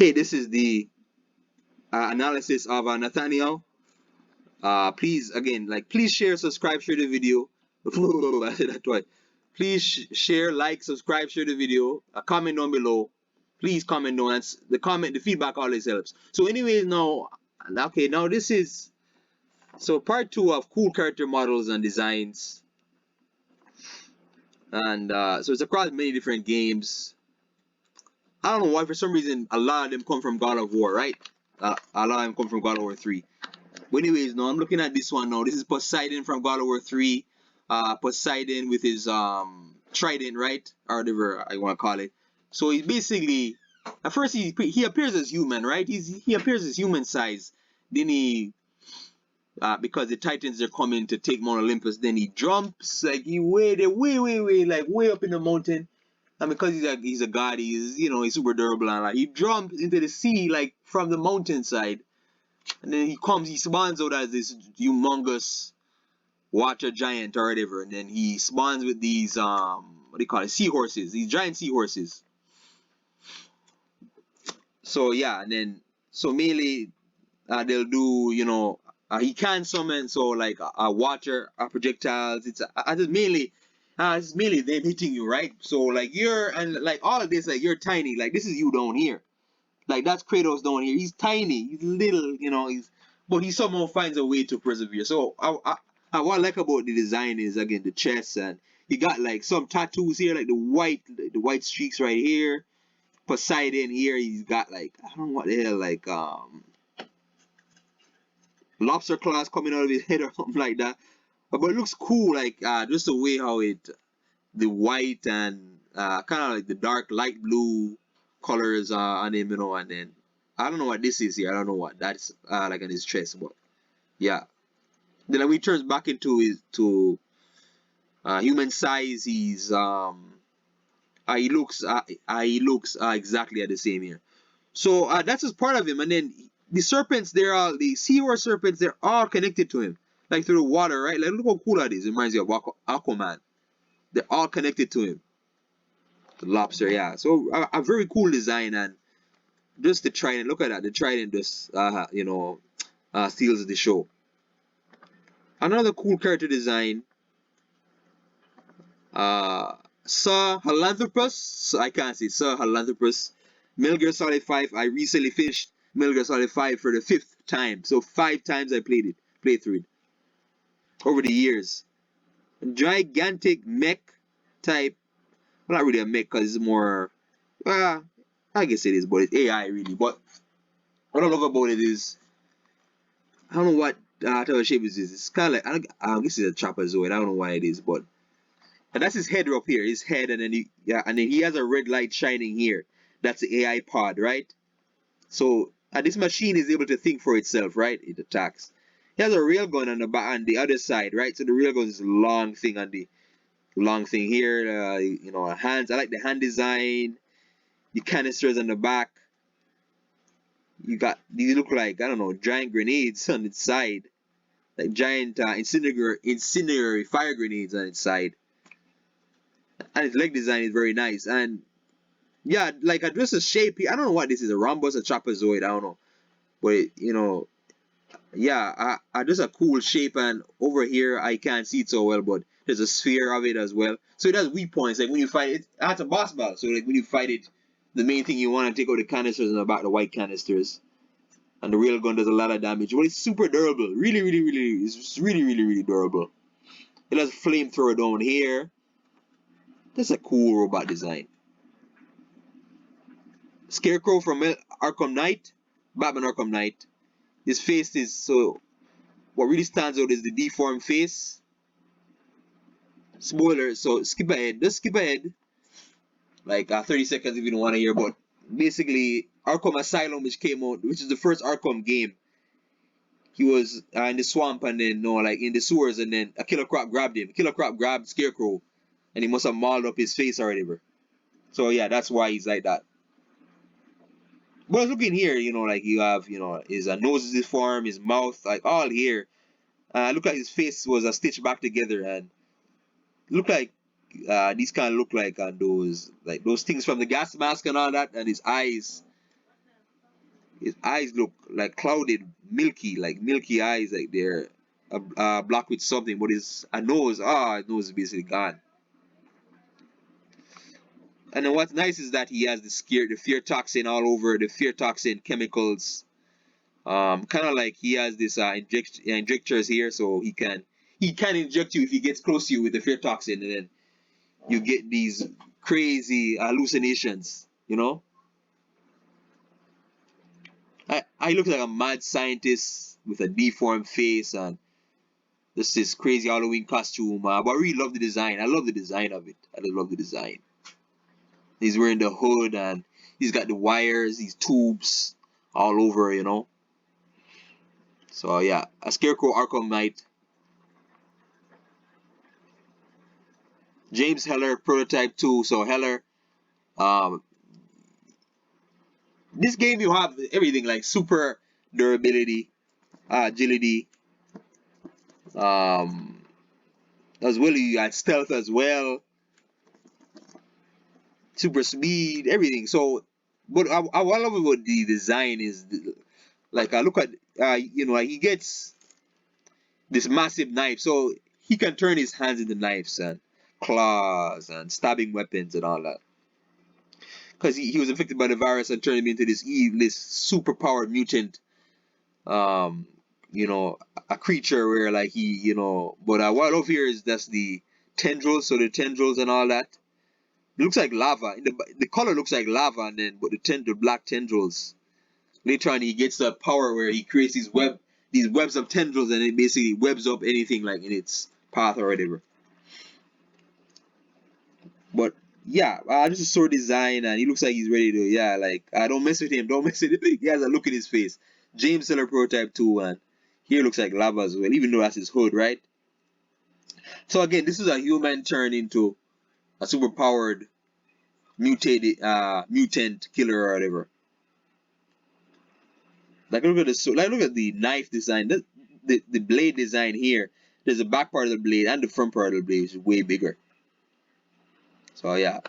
Hey, this is the analysis of Nathaniel. Please, again, please share, subscribe, share the video. I said that twice. Please share, like, subscribe, share the video. Comment down below. Please comment down. The feedback always helps. So, anyways, now, okay, now this is part two of cool character models and designs, and so it's across many different games. I don't know why, for some reason, a lot of them come from God of War, right? A lot of them come from God of War 3. But anyways, now I'm looking at this one now. This is Poseidon from God of War 3. Poseidon with his trident, right? Or whatever I want to call it. So he's basically, at first he appears as human, right? He appears as human size. Then he, because the Titans are coming to take Mount Olympus, then he jumps like he way up in the mountain. And because he's a god, he's he's super durable and like he jumps into the sea like from the mountainside. And then he spawns out as this humongous water giant or whatever, and then he spawns with these what do you call it, seahorses, these giant seahorses. So yeah, and then so mainly they'll do he can summon like water projectiles. It's mainly them hitting you, right? So like like all of this, like you're tiny, like this is you down here. Like that's Kratos down here. He's tiny. He's little. But he somehow finds a way to persevere. So what I like about the design is again the chest, and he got like some tattoos here, like the white streaks right here. Poseidon here. He's got like I don't know what the hell, like lobster claws coming out of his head or something like that. But it looks cool, like just the way how the white and kind of like the dark light blue colors on him, and then I don't know what this is here. I don't know what that's like on his chest, but yeah. Then when he turns back into human size, he looks exactly the same here. So that's just part of him, and then the serpents, the seahorse serpents, they're all connected to him, like through the water, right? Like look how cool that is. It reminds you of Aquaman. They're all connected to him. The lobster, yeah. So a very cool design, and just the trident. Look at that. The trident just steals the show. Another cool character design. Sahelanthropus. I can't say Sahelanthropus. Metal Gear Solid 5. I recently finished Metal Gear Solid 5 for the 5th time. So 5 times I played through it over the years. Gigantic mech type. Well, not really a mech because it's more. I guess it is, but it's AI really. But what I love about it is I don't know what type of shape is this. It's kind of like I guess it's a trapezoid. I don't know why it is, but and that's his head up here. His head, and then he has a red light shining here. That's the AI pod, right? So this machine is able to think for itself, right? It attacks. He has a railgun on the other side, right? So the railgun is a long thing on the long thing here. Hands. I like the hand design. The canisters on the back. These look like, I don't know, giant grenades on its side. Like giant incendiary fire grenades on its side. And its leg design is very nice. And yeah, like just a shape. I don't know what this is, a rhombus, a trapezoid, I don't know. But yeah, just a cool shape. And over here I can't see it so well, but there's a sphere of it as well. So it has weak points. Like when you fight it, that's a boss battle. So like when you fight it, the main thing you want to take out the canisters in the back, the white canisters. And the railgun does a lot of damage. But it's super durable. Really, it's really durable. It has a flamethrower down here. That's a cool robot design. Scarecrow from Arkham Knight. Batman Arkham Knight. His face is so. What really stands out is the deformed face. Spoiler, so skip ahead. Just skip ahead. Like 30 seconds if you don't want to hear about. Basically, Arkham Asylum, which came out, which is the first Arkham game. He was in the swamp and then like in the sewers, and then a killer crop grabbed him. Killer crop grabbed Scarecrow, and he must have mauled up his face or whatever. So yeah, that's why he's like that. But looking here, like you have, his nose is deformed, his mouth, like all here. Look like his face was stitched back together, and look like these kind of look like those things from the gas mask and all that, and his eyes. His eyes look like clouded, milky, like milky eyes, like they're blocked with something. But his his nose is basically gone. And then what's nice is that he has the fear toxin all over, the fear toxin chemicals. Kind of like he has this injectors here, so he can inject you if he gets close to you with the fear toxin, and then you get these crazy hallucinations. You know, I look like a mad scientist with a deformed face and just this crazy Halloween costume. But I really love the design. I love the design of it. I just love the design. He's wearing the hood and he's got the wires, these tubes all over, you know. So yeah, a Scarecrow Arkham Knight. James Heller Prototype 2. So Heller, um, this game you have everything like super durability, agility, um, as well you got stealth as well, super speed, everything. So, but what I love about the design is like I look at like he gets this massive knife, so he can turn his hands into knives and claws and stabbing weapons and all that. Because he was infected by the virus and turned him into this evil, this super powered mutant, um, a creature where like But what I love here is that's the tendrils, so the tendrils and all that. It looks like lava. The color looks like lava, and then but the black tendrils. Later on, he gets that power where he creates these webs of tendrils, and it basically webs up anything like in its path or whatever. But yeah, just a sword design, and he looks like he's ready to. Yeah, like don't mess with him. Don't mess with him. He has a look in his face. James Seller Prototype 2, and here looks like lava as well, even though that's his hood, right? So again, this is a human turned into a super powered mutated mutant killer or whatever. Like look at the knife design. The blade design here. There's a back part of the blade and the front part of the blade, which is way bigger. So yeah.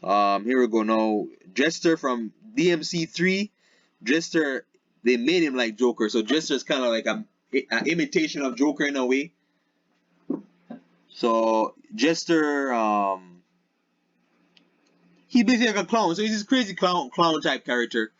Here we go now. Jester from DMC3. Jester, they made him like Joker. So Jester is kind of like an imitation of Joker in a way. So Jester, he's basically like a clown. So he's this crazy clown type character.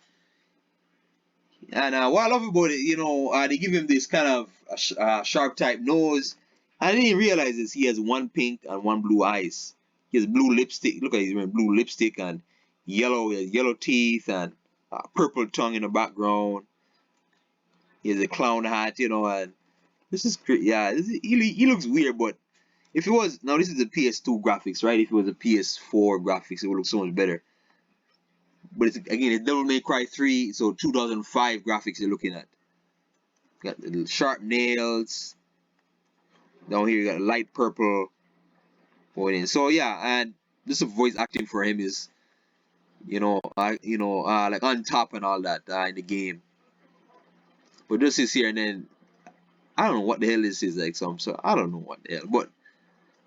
And what I love about it, they give him this kind of sharp type nose. I didn't realize this. He has one pink and one blue eyes. He has blue lipstick. Look at he's wearing blue lipstick and yellow teeth and purple tongue in the background. He has a clown hat, and this is great. Yeah, he looks weird, but if it was now this is the PS2 graphics, right? If it was a PS4 graphics, it would look so much better. But it's Devil May Cry 3, so 2005 graphics you're looking at. Got the sharp nails. Down here you got light purple going in. So yeah, and this voice acting for him is, like on top and all that in the game. But this is here, and then I don't know what the hell this is like. So I don't know what the hell, but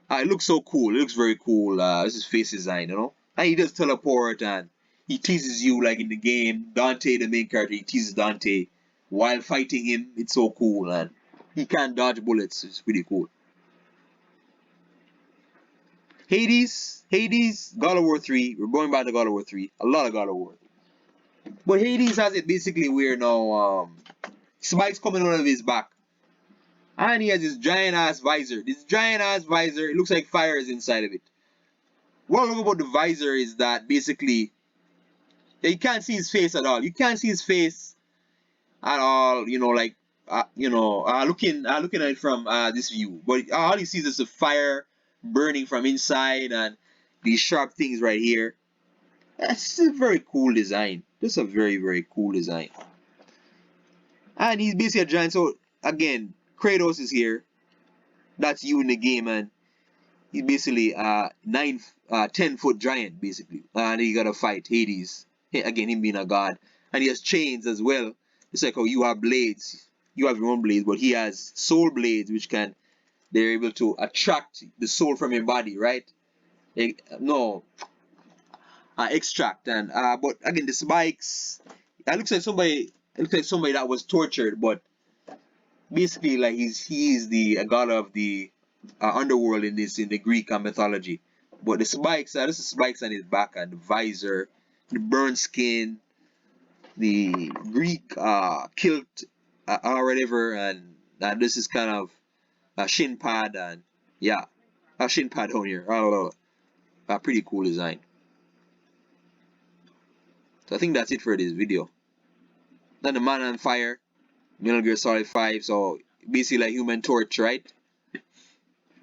it looks so cool. It looks very cool. This is face design, and he does teleport and he teases you like in the game. Dante, the main character, he teases Dante while fighting him. It's so cool, and he can't dodge bullets. It's pretty cool. Hades, God of War 3. We're going back to God of War 3. A lot of God of War. But Hades has it basically where now spikes coming out of his back. And he has this giant ass visor. It looks like fire is inside of it. What I love about the visor is that basically you can't see his face at all. You can't see his face at all, looking at it from this view. But all you see is the fire burning from inside and these sharp things right here. That's a very cool design. Just a very, very cool design. And he's basically a giant. So again, Kratos is here. That's you in the game, and he's basically a 10-foot giant basically. And you gotta fight Hades. Again, him being a god. And he has chains as well. It's like how you have blades. You have your own blades, but he has soul blades, which they're able to attract the soul from your body, right? No, extract. And but again, the spikes, it looks like somebody, that was tortured, but basically like he is the god of the underworld in the Greek mythology. But the spikes, this is spikes on his back and the visor, the burnt skin, the Greek kilt or whatever, and this is kind of a shin pad, and yeah, a shin pad on here. Oh, a pretty cool design. So I think that's it for this video. Then the man on fire, Metal Gear Solid 5. So basically like Human Torch, right?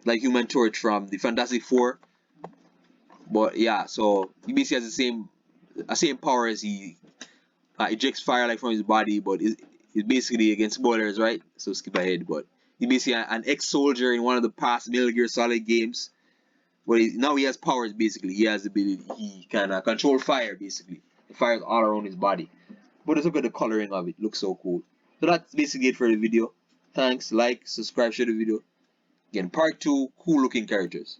Like Human Torch from the Fantastic Four. But yeah, so he basically has the same power as he ejects fire like from his body, but it's basically against spoilers, right? So skip ahead. But he's basically an ex-soldier in one of the past Metal Gear Solid games. But now he has powers. Basically, he has the ability. He can control fire. Basically, the fire is all around his body. But let's look at the coloring of it. Looks so cool. So that's basically it for the video. Thanks. Like, subscribe, share the video. Again, part 2. Cool looking characters.